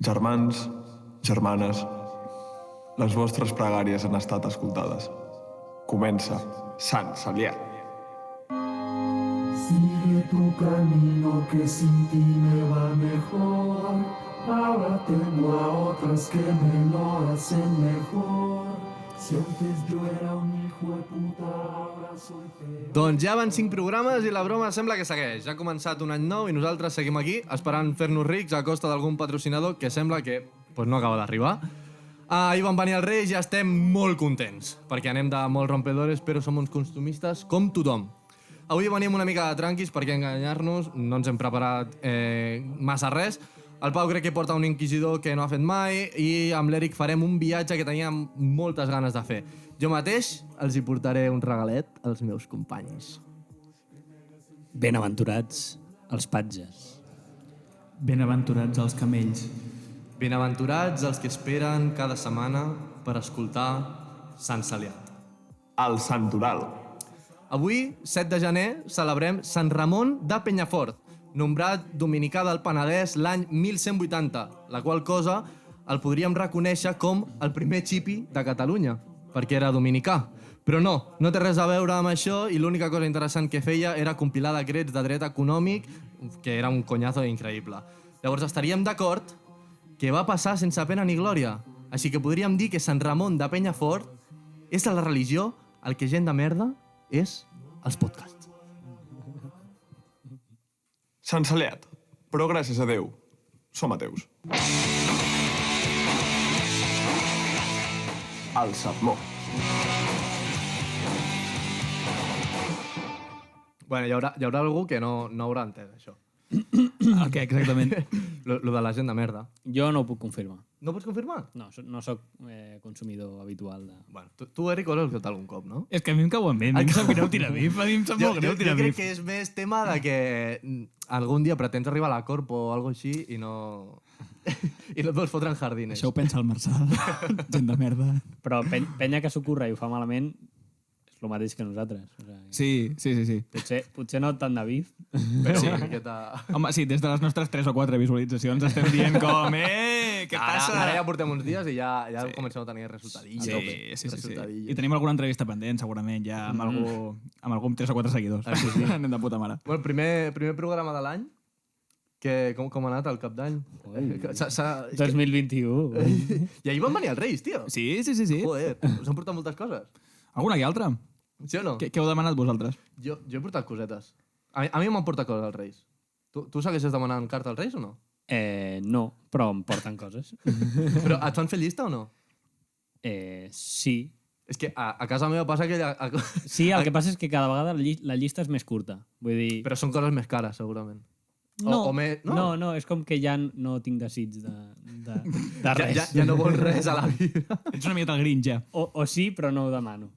Germans, germanes, les vostres pregàries han estat escoltades. Comença Sant Celià. Sigue tu camino que sin ti me va mejor. Ahora tengo a otras que me lo hacen mejor. Si antes yo era un hijo de puta, ahora soy peor. Doncs ja van 5 programes i la broma sembla que segueix. Ja ha començat un any nou i nosaltres seguim aquí esperant fer-nos rics a costa d'algun patrocinador que sembla que no acaba d'arribar. Ahir van venir els Reis i ja estem molt contents perquè anem de molt rompedores però som uns costumistes com tothom. Avui venim una mica de tranquis perquè enganyar-nos no ens hem preparat massa res. El Pau crec que porta un inquisidor que no ha fet mai i amb l'Eric farem un viatge que teníem moltes ganes de fer. Jo mateix els hi portaré un regalet als meus companys. Benaventurats els patges. Benaventurats els camells. Benaventurats els que esperen cada setmana per escoltar Sant Celià. El Santoral. Avui, 7 de gener, celebrem Sant Ramon de Penyafort, nombrat dominicà del Penedès l'any 1180, la qual cosa el podríem reconèixer com el primer xipi de Catalunya, perquè era dominicà. Però no té res a veure amb això i l'única cosa interessant que feia era compilar decrets de dret econòmic, que era un conyazo increïble. Llavors estaríem d'acord que va passar sense pena ni glòria. Així que podríem dir que Sant Ramon de Penyafort és a la religió el que gent de merda és els podcasts. Sant Celià, però gràcies a Déu, som ateus. El sermó. Bueno, hi haurà algú que no haurà entès això. El què, exactament? Lo de la gent de merda. Jo no ho puc confirmar. No pots confirmar? No soc consumidor habitual de... Bueno, tu Eric, ho has escoltat algun cop, no? És que a mi em cauen bé, a mi em sap greu tirar bif, a mi em sap molt greu tirar Jo crec bif. que és més tema de que algun dia pretens arribar a la corp o algo així i no... i no et vols fotre en jardines. Això ho pensa el Marçal, gent de merda. Però penya que s'ho curra i ho fa malament és el mateix que nosaltres. O sigui, Sí. potser no tant de bif. Però Sí. una miqueta... Home, sí, des de les nostres 3 o 4 visualitzacions estem dient com, què passa? Ara ja portem uns dies i ja comencem a tenir resultadillos. Sí. Resultadillos. I tenim alguna entrevista pendent, segurament, ja amb algú amb 3 o 4 seguidors. Sí. Anem de puta mare. Bueno, primer programa de l'any, que com ha anat el cap d'any? 2021. I ahir van venir els Reis, tio. Sí. Joder, us han portat moltes coses. Alguna que altra? Sí o no? Què heu demanat vosaltres? Jo he portat cosetes. A mi m'han portat coses als Reis. Tu segueixes demanant carta als Reis o no? No, però em porten coses. Però et fan fer llista o no? Sí. És que a casa meva passa que... Sí, el que passa és que cada vegada la llista és més curta. Vull dir... Però són coses més cares, segurament. No, no, és com que ja no tinc desig de res. Ja no vols res a la vida. Ets una miqueta el Grinch, ja. O sí, però no ho demano.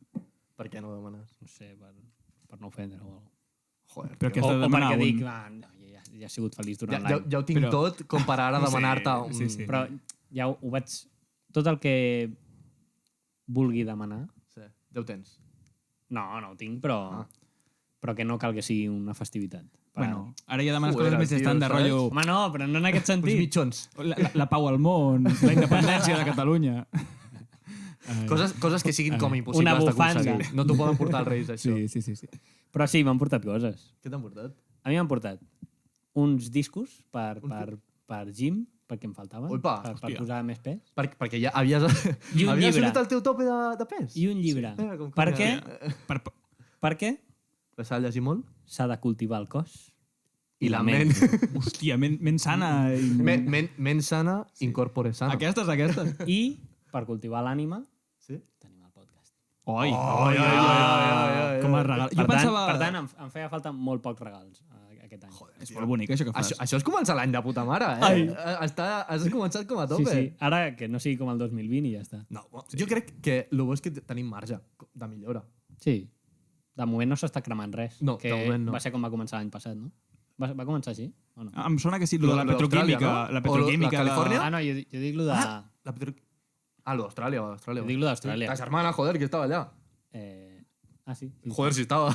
Per què no ho demanes? No sé, per no ofendre o alguna cosa. Joder, Però que has O de demanar perquè un... dic, ja he sigut feliç durant l'any. ja ho tinc tot com per ara demanar-te un... Sí. Però ja ho vaig... Tot el que vulgui demanar... Sí, ja ho tens. No ho tinc, però que no cal que sigui una festivitat. Bueno, ara ja demanes Joder, coses més tio, estant de saps? rotllo... Home, no, però no en aquest Uns sentit. mitjons. La pau al món, la independència de Catalunya. Coses que siguin com Una impossibles bufanza. d'aconseguir. No t'ho poden portar els Reis, això. Sí. Però sí, m'han portat coses. Què t'han portat? A mi m'han portat uns discos per gym, perquè em faltaven, Uipa, per hòstia. posar més pes. Perquè ja havies I un llibre. assolit el teu tope de pes? I un llibre. Com Per que- què? Perquè S'ha de llegir molt? s'ha de cultivar el cos I la ment. Hòstia, ment sana. I... Ment sana, incorpore sana. Aquestes. i per cultivar l'ànima Sí? tenim el podcast. Oi. Com a regal. Jo Per pensava... tant, em feia falta molt pocs regals aquest any. Joder, És molt bonic, això que fas. Això és començar l'any de puta mare, eh? Ai. Has començat com a Sí, tope. sí. Ara que no sigui com el 2020 i ja està. No, jo crec que el bo és que tenim marge de millora. Sí. De moment no s'està cremant res. No, que de moment no. va ser com va començar l'any passat, no? Va començar així? O no? Em sona que sí, lo de la Lo d'Austràlia, petroquímica. no? La O petroquímica la Califòrnia? Ah, no, jo dic lo de... Lo d'Austràlia, Jo dic lo d'Austràlia. La germana, joder, que estava allà. Sí. Joder, si estava.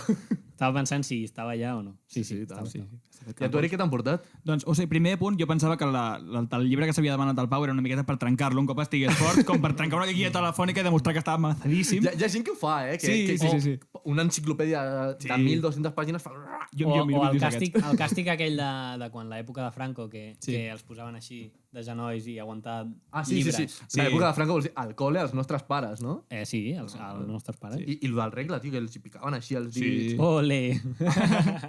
Estava pensant si estava allà o no. Sí, Sí, tant, estava, sí. estava. I a tu, Eric, què t'han portat? Doncs, o sigui, primer punt, jo pensava que el llibre que s'havia demanat al Pau era una miqueta per trencar-lo un cop estigués fort, com per trencar una guia telefònica i demostrar que estava avançadíssim. Hi ha gent que ho fa, eh? Sí. Una enciclopèdia de 1.200 pàgines fa... Jo miro O el vídeos càstig, d'aquests. el càstig aquell de quan l'època de Franco, que Sí. els posaven així de genolls i aguantar Sí. llibres. L'època de Franco vols dir al col·le als nostres pares, no? Sí, els nostres pares. I el del regle, tio, que els hi picaven així els dits. Sí. Ole!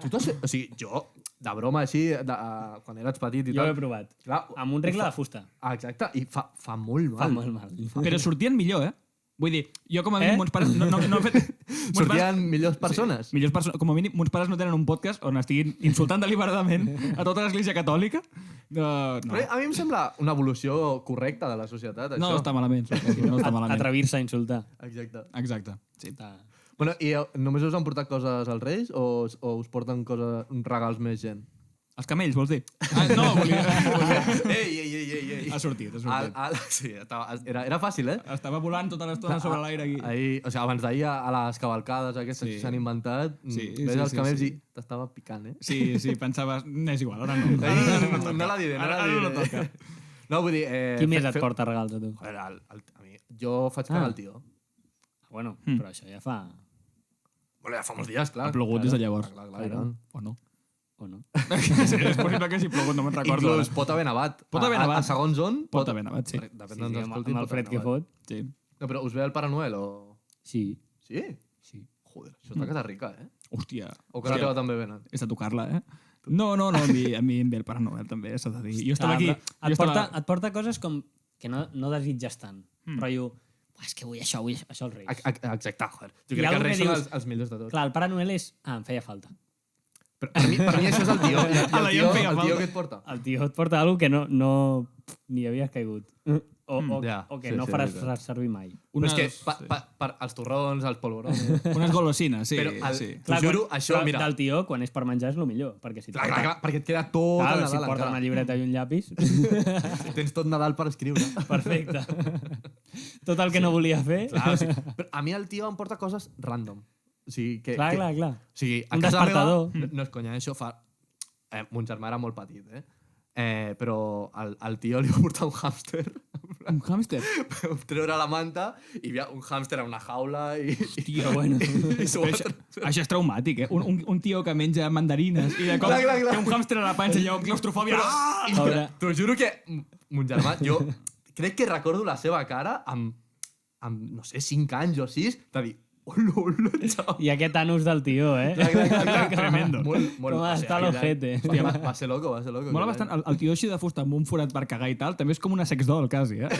Tu t'has fet... O sigui, jo, de broma així, quan eres petit i Jo ho he tal... provat. Clar, Amb un regle de fusta. Exacte, i fa molt mal. Fa molt mal. Però sortien millor, eh? Vull dir, jo com a mínim, mons pares no he fet... Sortien millors persones. Sí, millors persones. Com a mínim, mons pares no tenen un podcast on estiguin insultant deliberadament a tota l'església catòlica. No. Però a mi em sembla una evolució correcta de la societat, això. No està malament. No està malament. Atrevir-se a insultar. Exacte. Exacte. Sí. Bueno, i només us han portat coses als Reis o us porten regals més gent? Els camells, vols dir? No, volia... Ei. Ha sortit. Sí, era fàcil, eh? Estava volant tota l'estona sobre l'aire aquí. Ahir, o sigui, abans d'ahir a les cavalcades aquestes Sí. que s'han inventat, ves els camells i t'estava picant, eh? Sí, pensaves... És igual, ara no. No la diré, Ara no toca. No, vull dir... Qui més et porta regals a tu? Joder, a mi, jo faig cagar el tio. Bueno, però això ja fa... Bueno, ja fa molts dies, clar. Ha plogut des de llavors. Clar, i tant. O no? O no? Sí, és possible que hagi plogut, no me'n recordo. Inclús pot haver nevat. Pot haver nevat. A segons on... Pot haver nevat, sí. Depèn Sí, d'on sí, escoltin. amb el fred que fot. Sí. No, però us ve el Pare Noel o... Sí. Sí? Sí. Joder, això està casa rica, eh? Hòstia. O que la teva també venen. És de tocar-la, eh? No, a mi em ve el Pare Noel, també, s'ha de dir. Jo estava aquí... Et porta coses com que no desitges tant, però diu, és que vull això als Reis. Exacte, joder. Jo I crec que algú els Reis que són dius- els millors de tots. Clar, el Pare Noel és... em feia falta. Per mi això és el tio. I A la el gent feia tio falta. que et porta? El tio et porta alguna que no ni havies caigut. Ja, O que sí, no sí, faràs és veritat. servir mai. Però és que Unes- per els torrons, els polvorones... Unes golosines, sí. Però sí. T'ho juro, això, però mira... del tio, quan és per menjar, és el millor. Perquè si et Clar, perquè et queda tot Clar, el si et Nadal porta encara. una llibreta i un llapis, Tens tot Nadal per escriure. perfecte. Tot el que no volia fer... Clar, o sigui, però a mi el tio em porta coses random. O sigui, Clar. O sigui, a Un casa meva... despertador. No és conya, això fa... mon germà era molt petit, però al tio li va portar un hàmster. Un hàmster? Vam treure la manta i hi havia un hàmster a una jaula i... Hòstia, bueno. i s'ho va Això és traumàtic, eh? Un tio que menja mandarines i de cop Clar. té un hàmster a la panxa i hi ha un claustrofòbia. Ah! Pobre. T'ho juro que mon germà, jo crec que recordo la seva cara amb no sé, 5 anys o 6, de dir, hola, xau. I aquest anus del tio, eh? Clar. Tremendo. Molt, Com o sigui, està l'ojete. Hòstia, va ser loco, va ser loco. Mola bastant. El tio així de fusta amb un forat per cagar i tal, també és com una sex doll, quasi, eh?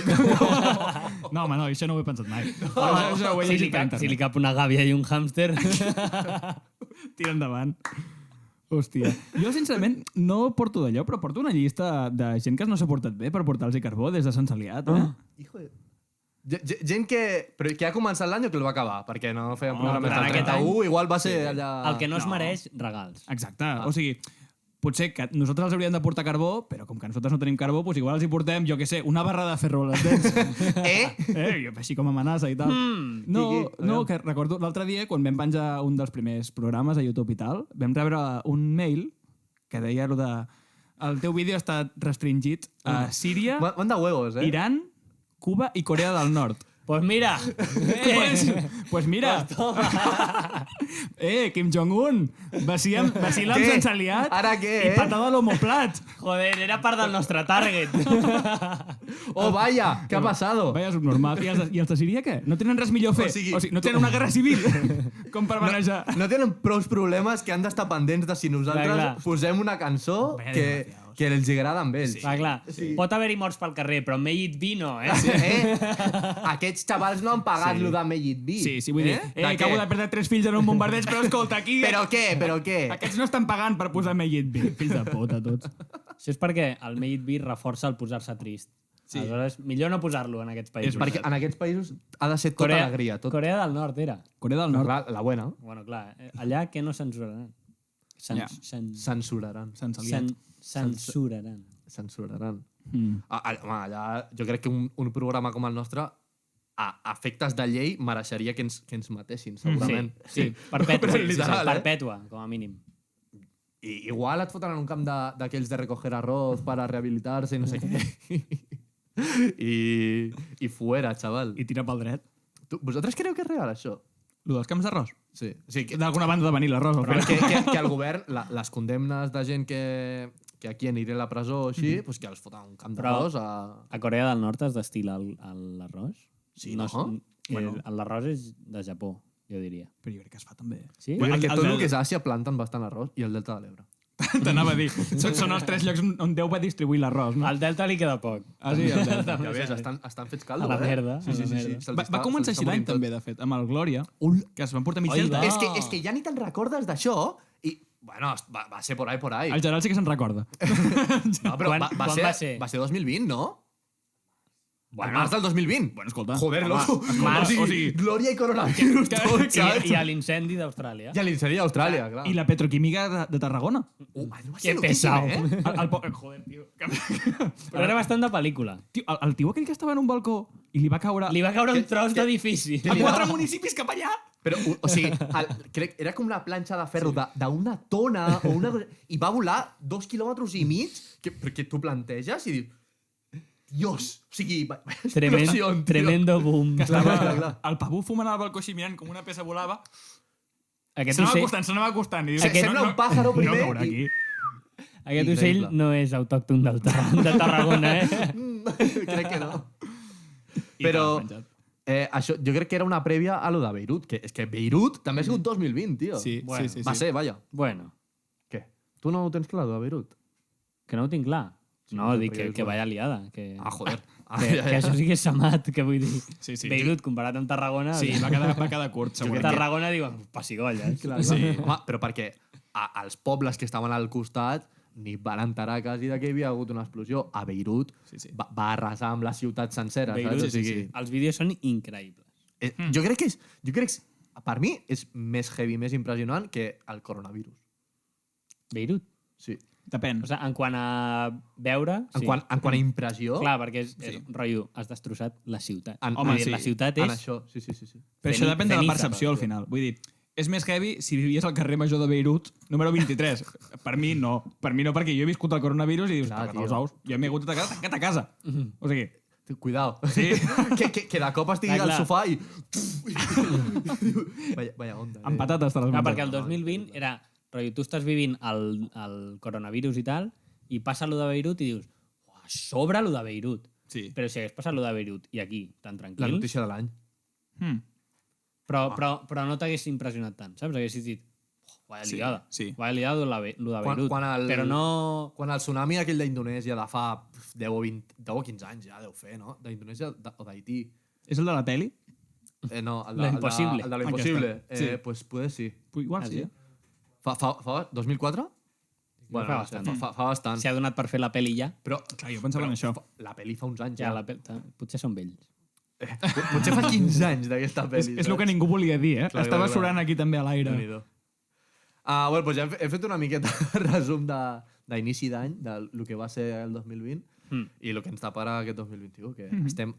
No, home, no, això no ho he pensat mai. Això ho he Si llegit per li internet. cap una gàbia i un hàmster... Tira endavant. Hòstia. Jo, sincerament, no porto d'allò, però porto una llista de gent que no s'ha portat bé per portar-los carbó des de Sant Celiat, eh? Hijo de... Gent però que ha començat l'any o que el va acabar? Perquè no feien programes però en del aquest 31, igual va ser allà... El que no es mereix, regals. Exacte. O sigui, potser que nosaltres els hauríem de portar carbó, però com que nosaltres no tenim carbó, doncs igual els hi portem, jo què sé, una barra de ferro a les dents. Jo, així com a amenaça i tal. No, que recordo l'altre dia, quan vam penjar un dels primers programes a YouTube i tal, vam rebre un mail que deia lo de el teu vídeo està restringit a Síria, Van de huevos, eh? Iran, Cuba i Corea del Nord. Pues mira! Pues mira. Kim Jong-un, vacila amb Què? Sant Celiat Ara què, i eh? patada a l'homoplat. Joder, era part del nostre target. Oh, vaya, què ha passado? Vaya subnormal. I els de Síria què? No tenen res millor a fer? O sigui, no tenen una guerra civil com per manejar. No tenen prous problemes que han d'estar pendents de si nosaltres Clar. posem una cançó Vaya que desgraciados. els agrada amb ells. Clar. Pot haver-hi morts pel carrer, però May It Be no, eh? Aquests xavals no han pagat lo de May It Be. Sí, vull dir, De acabo de perdre 3 fills en un bombardeig, però escolta, aquí... Però què? Aquests no estan pagant per posar May It Be. Fills de puta, tots. Això és perquè el May It Be reforça el posar-se trist. Sí. Aleshores, millor no posar-lo en aquests països. Perquè en aquests països ha de ser tota alegria. Tot... Corea del Nord era. Corea del Nord. La buena. Bueno, clar, allà què no censuraran? Ja. Censuraran. Sant Celiat. Censuraran. Censuraran. Mm. Home, allà jo crec que un programa com el nostre a efectes de llei mereixeria que ens matessin, segurament. Sí, perpètua. Però literal, Perpètua, com a mínim. I igual et foten en un camp d'aquells de recoger arroz para rehabilitar-se i no sé què. I fuera, xaval. I tira pel dret. Vosaltres creu que és real, això? Lo dels camps d'arròs. Sí. O sigui, D'alguna banda de venir l'arròs. però que el govern, les condemnes de gent que aquí aniré a la presó o així, pues que els foten a un camp d'arròs a... A Corea del Nord es destila l'arròs? Sí, no? L'arròs és de Japó, jo diria. Però jo crec que es fa també. Sí? Bueno, que tot del- el que és Àsia planten bastant arròs i el Delta de l'Ebre. T'anava a dir. Són els 3 llocs on Déu va distribuir l'arròs, no? Al Delta li queda poc. Ah, sí, el Delta. Ja ves, estan fets caldo, A la merda, Sí, sí, a la sí. merda. Se'ls Va està- començar se'ls així està l'any morint tot. també, de fet, amb el Glòria, que es van portar mig Oi, Delta. va. És que ja ni te'n recordes d'això i, bueno, va ser por ahí. El Gerard sí que se'n recorda. No, però Quan va ser? Va ser 2020, no? Bueno. El març del 2020. Bueno, escolta. Joder, Home, loco. març, o sigui, Glòria i coronavirus, tot, saps? I a l'incendi d'Austràlia. I a l'incendi d'Austràlia, clar. I la petroquímica de Tarragona. Va Que ser pesau. loquíssim, Joder, tio. Però era bastant de pel·lícula. Tio, el tio aquell que estava en un balcó i li va caure Li va caure un tros d'edifici. a 4 municipis cap allà. Però, o sigui, crec, era com una planxa de ferro d'una tona o una... I va volar 2 quilòmetres i mig, perquè tu planteges i dius... Dios! O sigui, explosió, tio. Tremendo boom. Clar. El pavú fumant al balcó així mirant com una peça volava. Aquest S'anava acostant. I dius, Sembla un pàjaro primer No caurà aquí. Aquest Increïble. ocell no és autòcton de Tarragona, eh? Crec que no. I Però te l'has menjat. això, jo crec que era una prèvia a lo de Beirut, que és que Beirut també ha sigut 2020, tio. Sí, Bueno, sí. Va ser, vaja. Bueno, Què? Tu no ho tens clar, lo de Beirut? que no ho tinc clar. No, no, dic perquè- que vaya liada. Que, Joder. que això sí que és samat, que vull dir. Sí, sí. Beirut comparat amb Tarragona... Sí, va quedar curt, que segurament. Tarragona diuen pessigolles. Sí. Home, però perquè als pobles que estaven al costat ni van enterar quasi que hi havia hagut una explosió. A Beirut Sí. va arrasar amb la ciutat sencera, Beirut, saps? O sigui, Els vídeos són increïbles. Jo crec que per mi és més heavy, més impressionant que el coronavirus. Beirut. Sí. Depèn. O sigui, en quant a veure... En quant a impressió... Clar, perquè és rotllo, has destrossat la ciutat. Home, Vull dir, sí. la ciutat En és... això, sí. Però això depèn de la ceniza, percepció, al final. Vull dir, és més heavy si vivies al carrer Major de Beirut, número 23. Per mi no. Per mi no, perquè jo he viscut el coronavirus i dius, Clar, toca't els tio. ous. Jo m'he hagut de quedar tancat a casa. O sigui, Cuidao. Sí. que de cop estigui Clar, al clar. sofà i... vaya onda. amb patates te les Clar, menges. perquè el 2020 era... Rotllo, tu estàs vivint el coronavirus i tal, i passa lo de Beirut i dius, "Uah, sobre lo de Beirut. Sí. Però si hagués passat lo de Beirut i aquí, tan La tranquils, notícia de l'any. però no t'hagués impressionat tant, saps? Haguessis dit, vaya Sí, liada. sí. Vaya liada lo de Beirut. quan Però no... Quan el tsunami aquell d'Indonèsia de fa 10 o 15 anys ja deu fer, no? D'Indonèsia o d'Haití. És el de la peli? No, Lo imposible. El de lo imposible. Sí. Pues puede sí. Igual Ah, sí. sí? Fa 2004? Fa no bastant. sé, fa bastant. S'ha donat per fer la pel·li ja. Però, Clar, jo pensava en això. la pel·li fa uns anys Ja, ja. potser són vells. Potser fa 15 anys d'aquesta pel·li. És el que ningú volia dir, eh? Clar, Estava clar. surant aquí també a l'aire. Déu-n'hi-do. Bueno, doncs ja he fet una miqueta de resum d'inici d'any, del que va ser el 2020 i el que ens taparà aquest 2021, que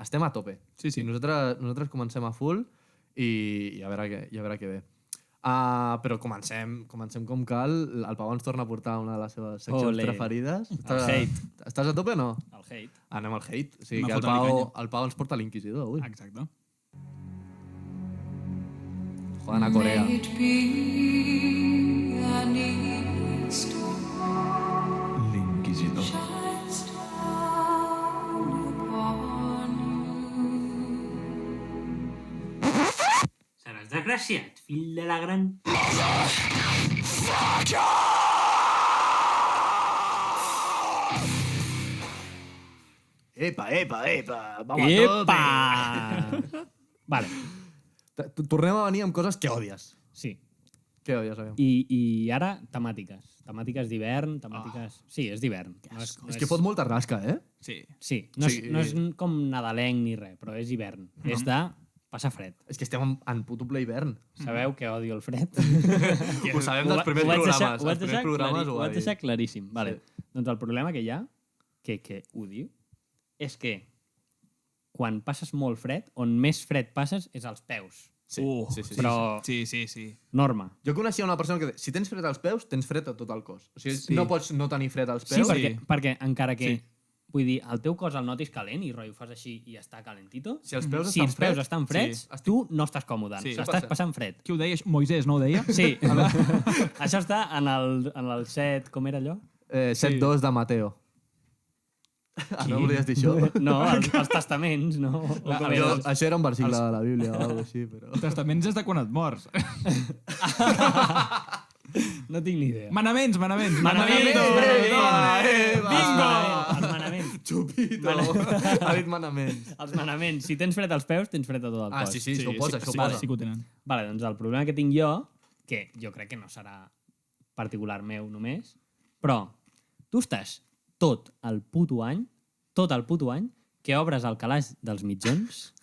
estem a tope. Sí, sí. I nosaltres comencem a full i a veure què ve. Però comencem com cal. El Pau ens torna a portar una de les seves seccions Ole. preferides. hate. Estàs a tope o no? El hate. Anem al hate. O sigui Anem que a el fotre-li Pau, canya. el Pau ens porta l'Inquisidor avui. Exacte. Jugant a Corea. May it be an east L'Inquisidor. shines down upon you. Seràs desgraciat, fill de la gran... Epa! Vamos a tope! Epa! Vale, Tornem a venir amb coses que odies. sí. Què odies, aviam? I ara, temàtiques. Temàtiques d'hivern, temàtiques... Sí, és d'hivern. No És que fot molta rasca, eh? Sí. Sí, no és, Sí. no és com nadalenc ni res, però és hivern. És de passar fred. És que estem en puto ple hivern. Sabeu que odio el fred? Ho sabem dels primers vaig programes. deixar- ho vaig Els primers deixar programes ho va vaig dir. deixar claríssim. Vale. Doncs el problema que hi ha, que odio, és que quan passes molt fred, on més fred passes és als peus. Sí, sí, sí. Però Sí. norma. Jo coneixia una persona que deia, si tens fred als peus, tens fred a tot el cos. O sigui, Sí. no pots no tenir fred als Sí, peus. perquè encara que... Sí. Vull dir, el teu cos el notis calent i rotllo fas així i està calentito. Si els peus si estan els peus freds, estan freds, sí. tu no estàs còmode, Sí. estàs passant fred. Qui ho deia? Moisès, no ho deia? Sí, això està en el set... Com era allò? 7-2 de Mateo. Ah, no volies dir això? No, els testaments, no? O com era? Això era un versicle de la Bíblia o alguna així, però... Testaments és de quan et mors. No tinc ni idea. Manaments! Manaments! Bingo! Els manaments. Chupito! Ha dit manaments. Els manaments. Si tens fred als peus, tens fred a tot el cos. Ah, sí, això ho posa, això ho sí, posa. sí que ho tenen. Vale, doncs el problema que tinc jo, que jo crec que no serà particular meu només, però tu estàs tot el puto any, que obres el calaix dels mitjons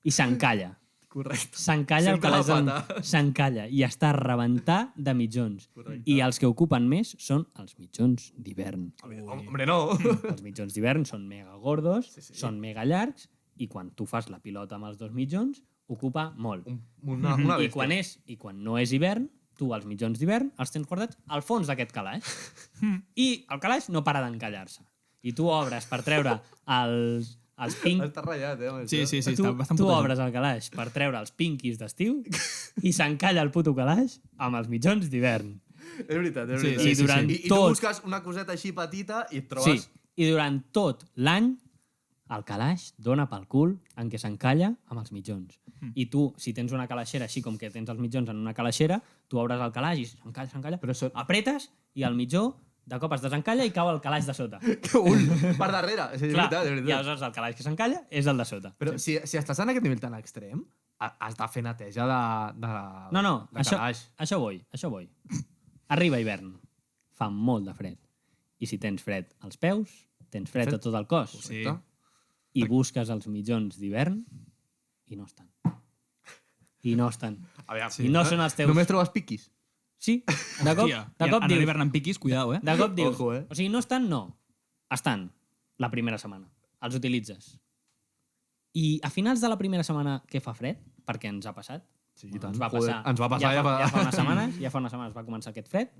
i s'encalla. Correcte. S'encalla el Sempre calaix la del... pata. S'encalla i està a rebentar de mitjons. Correcte. I els que ocupen més són els mitjons d'hivern. Hombre, no. Els mitjons d'hivern són mega gordos, són mega llargs, i quan tu fas la pilota amb els dos mitjons, ocupa molt. Una I bèstia. quan no és hivern, tu els mitjons d'hivern els tens guardats al fons d'aquest calaix. I el calaix no para d'encallar-se. I tu obres per treure els pinks... Està ratllat, amb Sí, això. sí, està bastant Tu putejat. obres el calaix per treure els pinquis d'estiu i s'encalla el puto calaix amb els mitjons d'hivern. És veritat, és Sí, veritat. I durant I tu tot... busques una coseta així petita i et Sí, trobes... i durant tot l'any el calaix dona pel cul en què s'encalla amb els mitjons. I tu, si tens una calaixera així com que tens els mitjons en una calaixera, tu obres el calaix i s'encalla, Però això- apretes i el mitjó de cop es desencalla i cau el calaix de sota. Ui, per darrere. És Clar, veritat, és i veritat. aleshores el calaix que s'encalla és el de sota. Però si estàs en aquest nivell tan extrem, has de fer neteja de No, de calaix. això vull. Arriba hivern, fa molt de fred. I si tens fred als peus, tens fred a tot el cos. Sí. I busques els mitjons d'hivern i no estan. I no estan. Aviam, I no són els teus... Només trobes piquis. Sí, de cop, Hòstia, de cop en dius... l'hivern amb piquis, cuidao, eh? De cop dius... Ojo, eh? O sigui, no estan, no. Estan la primera setmana. Els utilitzes. I a finals de la primera setmana que fa fred, perquè ens ha passat, Sí, i tant. ens va Joder, passar, ens va passar ja fa unes setmanes va començar aquest fred,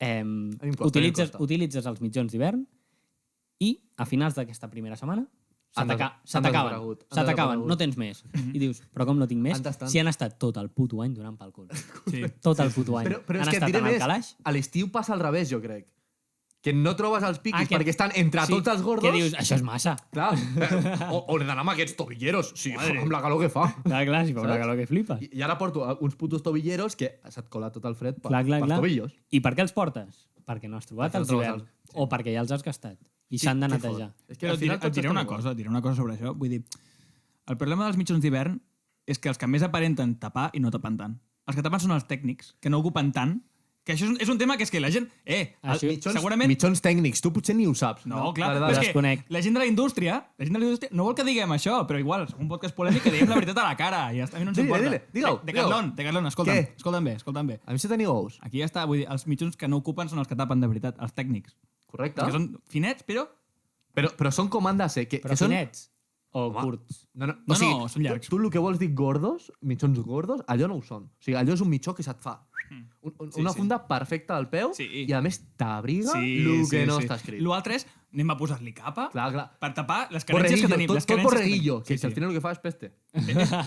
mi em costa. utilitzes els mitjons d'hivern i a finals d'aquesta primera setmana Han s'atacaven, desaparegut. no tens més. I dius, però com no tinc més? Han d'estar. Si han estat tot el puto any donant pel cul. Sí. Tot el puto any. Però han és que et estat diré en el més, calaix. a l'estiu passa al revés, jo crec. Que no trobes els piquis que- perquè estan entre tots els gordos. Que dius, això és massa. Clar, o he d'anar amb aquests tobilleros. Sí, amb la calor que fa. Clar, si fa una Saps? calor que flipes. I ara porto uns putos tobilleros que se't cola tot el fred pels Clar. tobillos. I per què els portes? Perquè no has trobat Perquè no els trobes d'hivern. els- O perquè ja els has gastat. I s'han de que netejar. fort. És que Però al final et diré una cosa sobre això. Vull dir, el problema dels mitjons d'hivern és que els que més aparenten tapar i no tapen tant. Els que tapen són els tècnics, que no ocupen tant, que això és un tema que és que la gent... Això- segurament... Mitjons tècnics, tu potser ni ho saps. No, clar, la però és veritat. que desconec. la gent de la indústria no vol que diguem això, però igual, un podcast polèmic que diguem la veritat a la cara. I ja està, a mi no ens Dile, importa. dile, digue-ho, Decathlon, escolta'm, Què? escolta'm bé. A mi se teniu ous. Aquí ja està, vull dir, els mitjons que no ocupen són els que tapen de veritat, els tècnics. Correcte. Que són finets, però... Però són com han de ser. Que Però són... finets o curts? No, No, són llargs. Tu el que vols dir gordos, mitjons gordos, allò no ho són. O sigui, allò és un mitjó que se't fa. Una funda perfecta al peu Sí. i a més t'abriga el que no està escrit. L'altre és, anem a posar-li capa Clar. per tapar les carències que tenim. Tot les carències que borreguillo, tenim. que si al final el que fa és peste.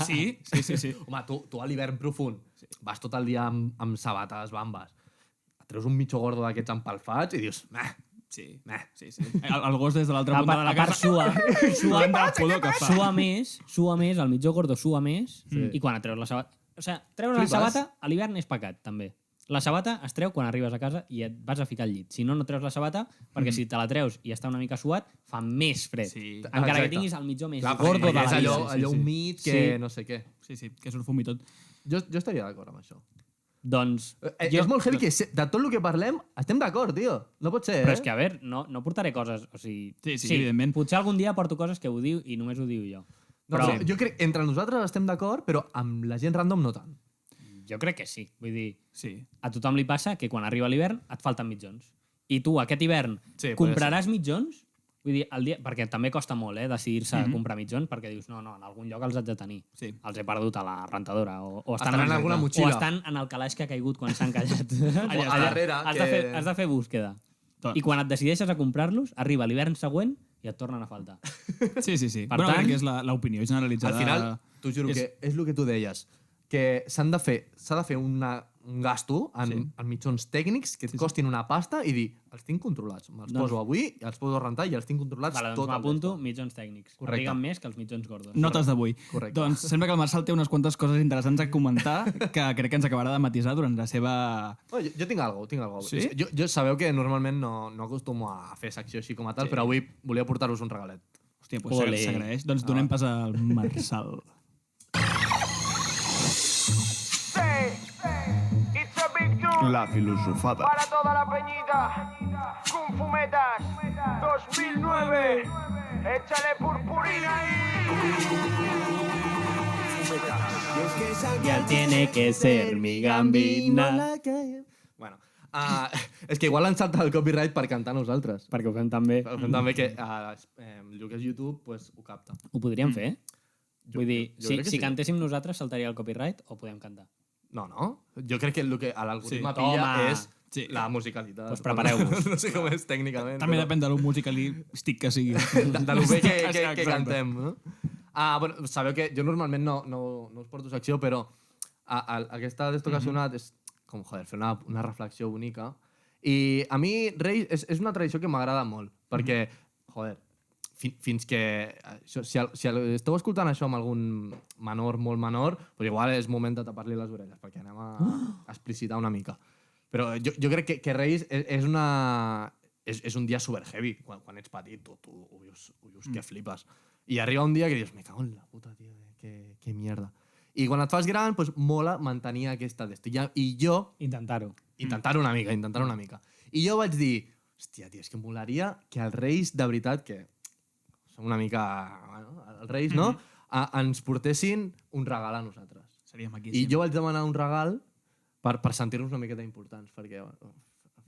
Sí. Home, tu a l'hivern profund vas tot el dia amb sabates bambes, et treus un mitjó gordo d'aquests empalfats i dius, meh, Sí. meh. El gos des de l'altra A punta de la part, casa... sua, del pudor que fa. sua més, el mitjó gordo sua més, Sí. i quan et treus la sabata... O sigui, treure la Flipes. sabata a l'hivern és pecat, també. La sabata es treu quan arribes a casa i et vas a ficar al llit. Si no, no treus la sabata, perquè si te la treus i està una mica suat, fa més fred. Sí. Encara Exacte. que tinguis el mitjó més Clar, gordo de perquè la és vida. allò humit que Sí. no sé què. Sí, que surt fum i tot. Jo estaria d'acord amb això. Doncs... És molt heavy que de tot el que parlem estem d'acord, tio. No pot ser, Però eh? és que, a veure, no portaré coses... O sigui, Sí, evidentment. Potser algun dia porto coses que ho diu i només ho diu jo. No, Però jo crec que entre nosaltres estem d'acord, però amb la gent random no tant. jo crec que sí. Vull dir, Sí. a tothom li passa que quan arriba l'hivern et falten mitjons. I tu, aquest hivern, Sí, compraràs mitjons Vull dir, perquè també costa molt decidir-se a comprar mitjons, perquè dius, no, en algun lloc els haig de tenir. Sí. Els he perdut a la rentadora. O Estan en alguna motxilla. O estan en el calaix que ha caigut quan s'han callat. A darrere, Has de fer búsqueda. Tot. I quan et decideixes a comprar-los, arriba l'hivern següent i et tornen a faltar. Sí. Per Bueno, tant- crec que és l'opinió generalitzada. Al final, t'ho juro que és el que tu deies, que s'ha de fer un gasto en mitjons tècnics que et costin una pasta i dir, els tinc controlats. Me'ls poso avui, els poso a rentar i els tinc controlats Vale, tot doncs el m'apunto dia. mitjons tècnics. Correcte. Arriben més que els mitjons gordos. Notes d'avui. Correcte. Doncs sembla que el Marçal té unes quantes coses interessants a comentar que crec que ens acabarà de matisar durant la seva... Oh, jo tinc alguna cosa. Sí? Jo sabeu que normalment no acostumo a fer secció així com a tal, però avui volia portar-vos un regalet. Hòstia, doncs Ole. s'agraeix. Doncs donem pas al Marçal. It's a big tune La filosofada. para toda la peñita. Kung Fumetas 2009. Échale purpurina Ya tiene que ser mi gambina. Bueno, és que igual ens salta el copyright per cantar nosaltres. Perquè ho fem també. Però fem també que el que és YouTube pues, ho capta. Ho podríem fer? Vull dir, jo crec que si sí. cantéssim nosaltres saltaria el copyright o podem cantar? No. Jo crec que el que l'algoritme Sí. pilla Toma. és Sí. la musicalitat. Pues prepareu-vos. No sé com és tècnicament. També però depèn de lo musicalístic que sigui. de lo bé que Exacte. cantem. No? Bueno, sabeu que jo normalment no us porto secció, però aquesta d'esto que ha sonat és com, joder, fer una reflexió bonica. I a mi, Reis, és una tradició que m'agrada molt, perquè, joder, fins que... Si esteu escoltant això amb algun menor, molt menor, doncs igual és moment de tapar-li les orelles, perquè anem a explicitar una mica. Però jo crec que Reis és un dia super heavy. Quan ets petit, tu ho vius que flipes. I arriba un dia que dius, me cago en la puta, tio, que mierda. I quan et fas gran, doncs mola mantenir aquesta d'esto. I jo... Intentar-ho. Intentar una mica. I jo vaig dir, hòstia, tio, és que molaria que els Reis, de veritat, que som una mica... Bueno, els Reis, no? Ens portessin un regal a nosaltres. Seria I maquíssim. jo vaig demanar un regal per sentir-nos una miqueta importants, perquè bueno,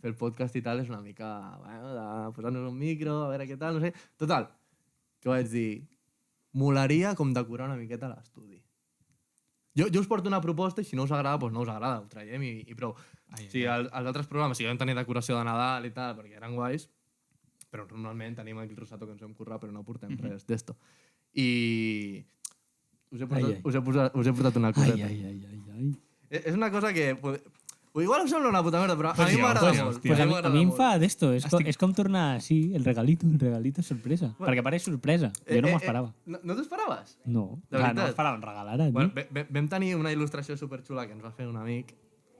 fer el podcast i tal és una mica... Bueno, de posar-nos un micro, a veure què tal, no sé... Total, que vaig dir... Molaria com decorar una miqueta l'estudi. Jo us porto una proposta i si no us agrada, doncs no us agrada, ho traiem i prou. Els altres programes sí que vam tenir decoració de Nadal i tal, perquè eren guais, però normalment tenim aquí el rosato que ens hem currat, però no portem res d'esto. I us he portat una coseta. Ai. És una cosa que... Igual us sembla una puta merda, però a mi m'agrada molt. Pues a mi em fa molt. d'esto. És com tornar, sí, el regalito sorpresa. Perquè pareix sorpresa. Jo no m'ho esperava. No t'ho esperaves? No, De clar, veritat? no m'esperava un regal ara. Bueno, vam tenir una il·lustració superxula que ens va fer un amic,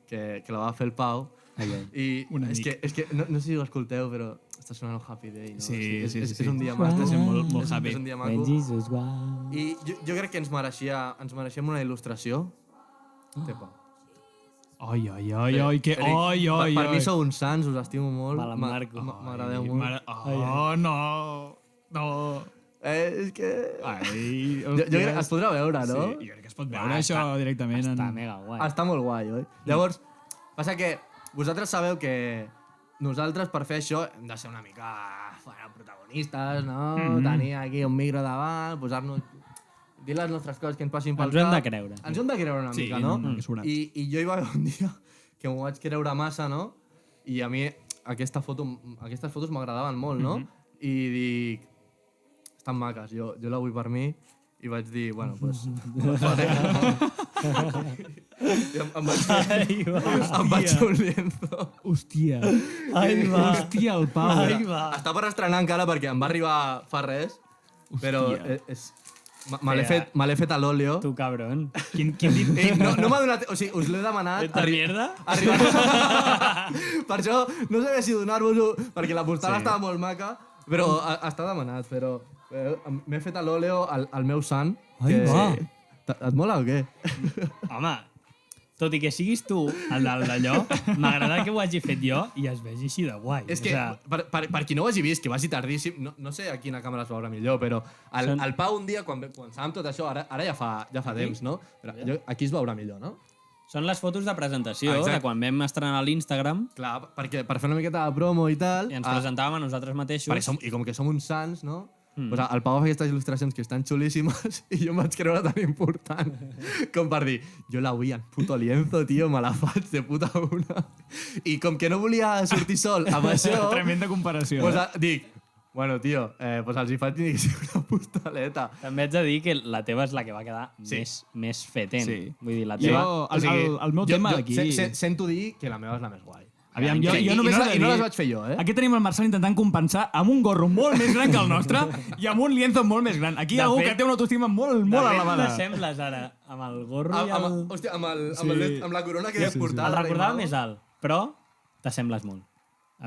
que la va fer el Pau. I Un amic. és que no sé si ho escolteu, però està sonant un Happy Day, no? Sí. És un dia maco. Està sent molt happy. És un dia When maco. Jesus was... I jo crec que ens mereixíem una il·lustració. Tepa. Ai, que... Per mi sou uns sants, us estimo molt. Mal en Marco. M'agradeu molt. No. És que... Ai, Jo crec que es podrà veure, no? Sí, jo crec que es pot veure això directament. Està mega guai. Està molt guai, oi? Llavors, passa que vosaltres sabeu que nosaltres per fer això hem de ser una mica protagonistes, no? Tenir aquí un micro davant, posar-nos... Dir les nostres coses que ens passin pel Ens ho hem cap. de creure. Ens ho hem de creure una Sí, mica, no? no, que sobrat. I jo hi va haver un dia que m'ho vaig creure massa, no? I a mi aquestes fotos m'agradaven molt, no? I dic, estan maques, jo la vull per mi. I vaig dir, bueno, doncs... Em vaig fer un lienzo. Hòstia. Ai, va. Hòstia, el Pau. Ai, va. Està per estrenar encara perquè em va arribar fa res, però me l'he fet a l'òleo. Tu, cabron. Quin dit... No m'ha donat... O sigui, us l'he demanat... Esta mierda? Per això no sabia si donar-vos-ho, perquè la postal estava molt maca, però està demanat, però m'he fet a l'òleo al meu sant. Ai, va. Et mola o què? Home, tot i que siguis tu el d'allò, m'agrada que ho hagi fet jo i es vegi així de guai. És que, per qui no ho hagi vist, que vagi tardíssim, no sé a quina càmera es veurà millor, però el Pau un dia, quan sabem tot això, ara ja fa temps, no? Però aquí es veurà millor, no? Són les fotos de presentació, Exacte. de quan vam estrenar a l'Instagram Clar, perquè per fer una miqueta de promo i tal... i ens presentàvem a nosaltres mateixos. I com que som uns sants, no? Pues el Pau fa aquestes il·lustracions que estan xulíssimes i jo em vaig creure tan important com per dir, jo la vull en puto lienzo, tio, me la faig de puta una. I com que no volia sortir sol amb això, Tremenda comparació. pues, dic, bueno, tio, pues els hi faig ni que sigui una postaleta. També haig de dir que la teva és la que va quedar més fetent. Sí. Vull dir, la Jo, teva... el meu tema aquí... Sento dir que la meva és la més guai. Aviam, jo I només no, he de i no dir- les vaig fer jo, eh? Aquí tenim el Marçal intentant compensar amb un gorro molt més gran que el nostre i amb un lienzo molt més gran. Aquí hi ha De algú fet- que té una autoestima molt De fet, elevada. t'assembles ara amb el gorro i el... Hòstia, amb la corona que has portat. El recordava més alt, però t'assembles molt.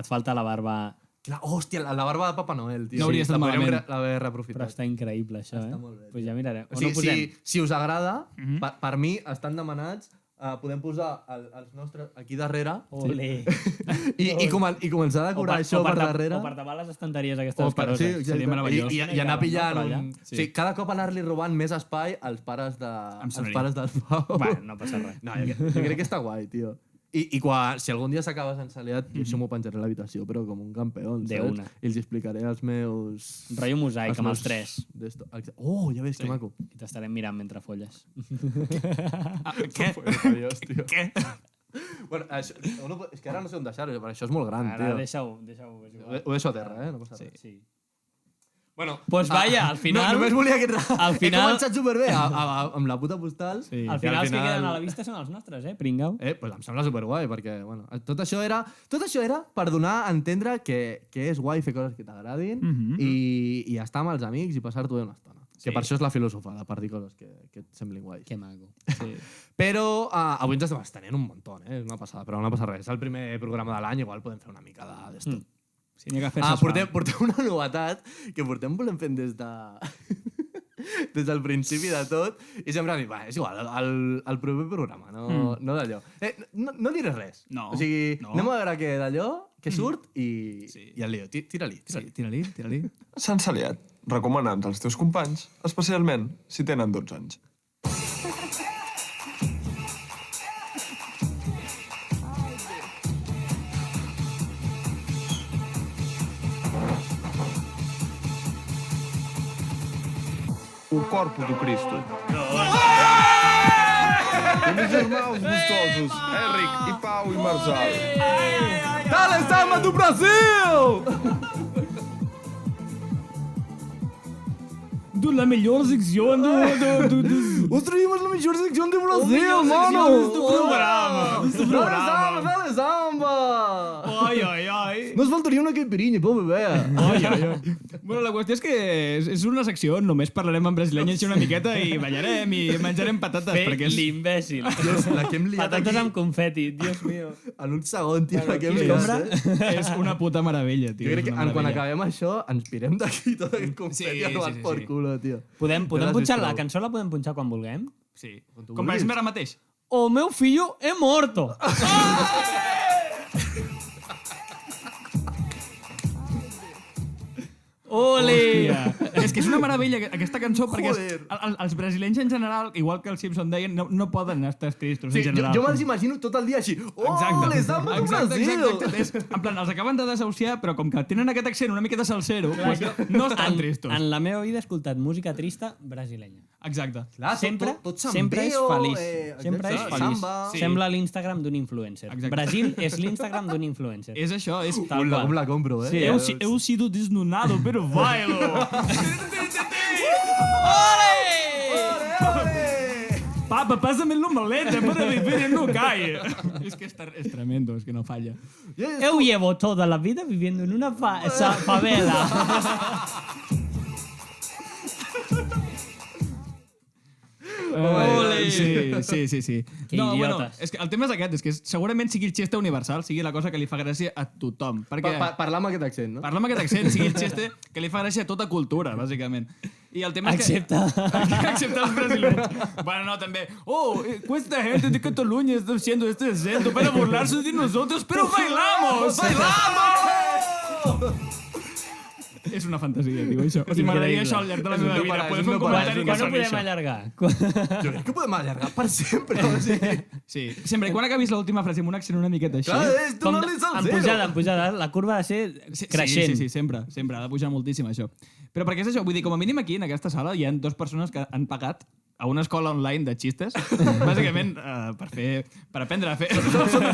Et falta la barba... Clar, hòstia, la barba de Papa Noel, tio. No hauria estat la podríem malament. L'haver Però reaprofitat. està increïble, això, eh? molt bé, Pues ja mirarem. O On ho sigui, posem? si us agrada, per mi estan demanats, podem posar els nostres aquí darrere Olé. i començar a decorar això per darrere. O per tapar les estanteries aquestes Sí, caroses. exacte. Seria meravellós. I anar pillant Per allà. un... Sí. Cada cop anar-li robant més espai als pares semblaria. del Pau. Bueno, no passa res. No, jo crec que està guai, tio. I quan, si algun dia s'acaba sense aliat, jo això m'ho penjaré a l'habitació, però com un campió, De saps? una. I els explicaré els meus... Rotllo mosaic, amb els meus tres. Oh, ja veus, que maco. I t'estarem mirant mentre folles. Què? Adiós, tio. Què? Bueno, això, és que ara no sé on deixar-ho, però això és molt gran, Ara tio. deixa-ho. És igual. Ho deixo a terra, no passa res. Sí. Bueno, Pues vaya, al final... No, només volia aquest... Al final- He començat superbé amb la puta postal. Sí. Al final els que queden a la vista són els nostres, pringau? Pues em sembla superguai, perquè bueno, tot això era per donar a entendre que és guai fer coses que t'agradin i estar amb els amics i passar-t'ho bé una estona. Que per això és la filosofada, per dir coses que et semblin guais. Que maco. Sí. Però avui ens estem estenent un muntó, és una passada, però no passa res. És el primer programa de l'any, igual podem fer una mica d'esto. Sí, n'hi ha que fer-se Portem una novetat que volem fent des del principi de tot i sempre hem dit, és igual, el proper programa, no d'allò. No diré res. No, O sigui, no. anem a veure què d'allò, què surt i el lío. Tira-li. Sí, tira-li. Sense aliat. Recomana'ns als teus companys, especialment si tenen 12 anys. O corpo do Cristo. E meus irmãos gostosos, Henrique e Pau e Marçal. Dale, samba do Brasil! La millor secció Os traímos la mejor sección de Brasil, mano! programa. Dale, samba! Ai. Nos faltaria una caipirinha, por beber. Ai. Bueno, la qüestió és que és una secció on només parlarem en brasileña així una miqueta i ballarem i menjarem patates. Fer perquè és... l'imbècil. La que hem liat Patates aquí amb confeti, Dios mío. en un segon, tio, la que hem quina liat. cambra? És una puta meravella, tio. Jo crec és que una quan meravella. acabem això ens pirem d'aquí tot aquest confeti Sí, a tomar sí, por sí. culo, tio. Podem l'has punxar vist la prou. cançó, la podem punxar quan vulguem? Sí. tu Com per vulguis. exemple ara mateix. O meu fillo é morto. Ole! És que és una meravella aquesta cançó perquè Joder. els brasilenys en general, igual que els Simpson deien, no poden estar tristos Sí, en general. jo me'ls imagino tot el dia així. Oh, les samba do Exacte. Brasil! És, en plan, els acaben de desahuciar, però com que tenen aquest accent una miqueta salsero, pues, no estan tristos. En la meva vida he escoltat música trista brasilenya. Exacte. Clar, Sempre, tot sempre és sambeo, feliç. exacte, Sempre és feliç. samba. Sí. Sembla l'Instagram d'un influencer. Exacte. Brasil és l'Instagram d'un influencer. És això, és... Tal qual. Com la compro, Sí, Heu sido desnunado, pero bailo. Papa, pásame la maleta para vivir en una calle. Es que es tremendo, es que no falla. Eu llevo toda la vida viviendo en una favela. Ole. Sí. Que No, bueno, idiotes. és que el tema és aquest, és que segurament sigui el xiste universal, sigui la cosa que li fa gràcia a tothom. Perquè Parlar amb aquest accent, no? parlar amb aquest accent sigui el xiste que li fa gràcia a tota cultura, bàsicament. I el tema és Excepte... Excepte els brasileños. Bueno, no, també. Oh, esta gente de Cataluña está haciendo este acento para burlarse de nosotros, pero bailamos. ¡Bailamos! És una fantasia, diu això. O sigui, m'agradaria això al llarg de la meva vida. Podem fer un comentari que Quan ho sigui podem això. allargar? Jo crec que podem allargar per sempre. O sigui, Sí, sempre i quan acabis l'última frase amb un accent una miqueta així... clar, és donar-li al En pujada. La curva ha de ser creixent. Sí, sempre. Ha de pujar moltíssim, això. Però perquè és això, vull dir, com a mínim aquí, en aquesta sala, hi ha 2 persones que han pagat a una escola online de xistes, bàsicament per aprendre a fer...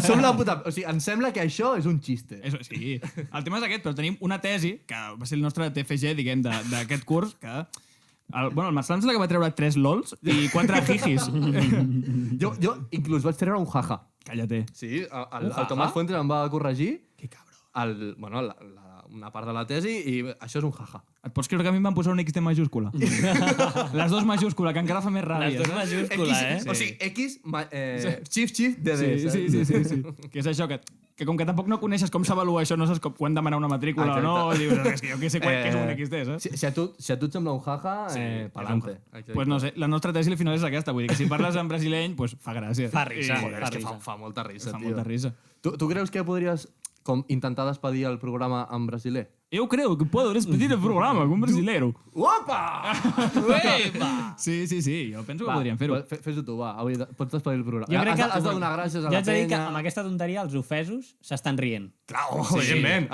Som la puta... O sigui, em sembla que això és un xiste. Eso, sí, el tema és aquest, però tenim una tesi, que va ser el nostre TFG, diguem, d'aquest curs, que... El Marçal és la que va treure 3 LOLs i 4 jijis. Jo inclús vaig treure un jaja. Cállate. Sí, el Tomàs Fuentes em va corregir. Que cabró. Una part de la tesi i això és un jaja. Et pots creure que a mi em van posar un XD majúscula? Les 2 majúscula, que encara fa més ràbia. Les 2 majúscules, O sigui, X, shift, DD. Sí. Que és això, que com que tampoc no coneixes com s'avalua això, no saps quan demanar una matrícula o no, dius, és que jo què sé què és un XD, saps? Si a tu et sembla un jaja, pa'lante. Pues no sé, la nostra tesi al final és aquesta, vull dir que si parles en brasileny, pues fa gràcia. Fa risa. Joder, és que fa molta risa, Fa tio. molta risa. Tu creus que podries com intentar despedir el programa en brasiler? Eu creo que puedo despedir el programa con un brasilero. Opa! Sí, jo penso que podríem fer-ho. Fes-ho tu, va. Avui pots despedir el programa. Jo crec que Has de donar gràcies a jo la haig de dir que penya. amb aquesta tonteria els ofesos s'estan rient. Clar,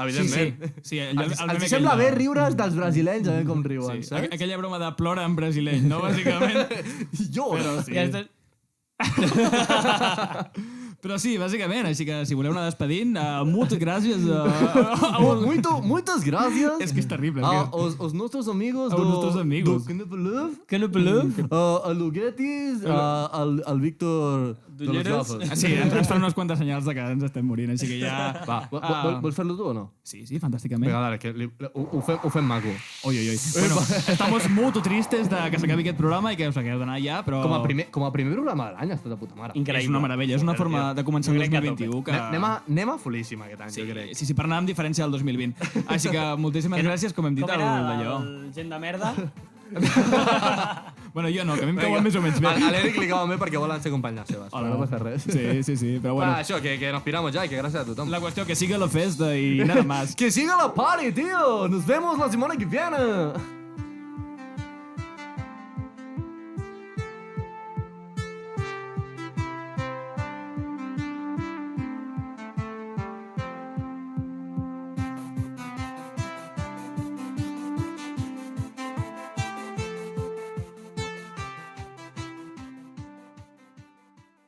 evidentment. Sí, Els sembla bé riure's dels brasilenys, a veure com riuen, Sí, saps? aquella broma de plora en brasileny, no? Bàsicament. Jo! Però sí. I els dos- Però sí, bàsicament, així que si voleu anar despedint, moltes gràcies Muitas gràcies És que és terrible. aos nossos amigos Aos nostres amigos. do Knupeluf, Que no peluf? a Luguetis, al Víctor de los Dolleros. Gafes. Sí, ens fan unes quantes senyals de que ens estem morint, així que ja... Va, vols fer-lo tu o no? Sí, fantàsticament. Vinga, dale, que ho fem maco. Oi. Bueno, estamos molt tristes de que s'acabi aquest programa i que us hagueu d'anar ja, però... Com a primer programa de l'any, està de puta mare. Increïble. És una meravella, és una forma de començar el Jo crec que a 2021 que... Anem a folíssim aquest any, jo crec. Sí, per anar amb diferència del 2020. Així que moltíssimes gràcies, com hem dit, Com al era d'allò. el gent de merda? Bueno, jo no, que a mi em cauen més o menys bé. A l'Eric li cauen bé perquè volen ser companyes seves, però no passa res. Sí, però bueno. Això, que nos piramos ya y que gracias a tothom. La cuestión que siga la festa y nada más. ¡Que siga la party, tío! ¡Nos vemos la semana que viene!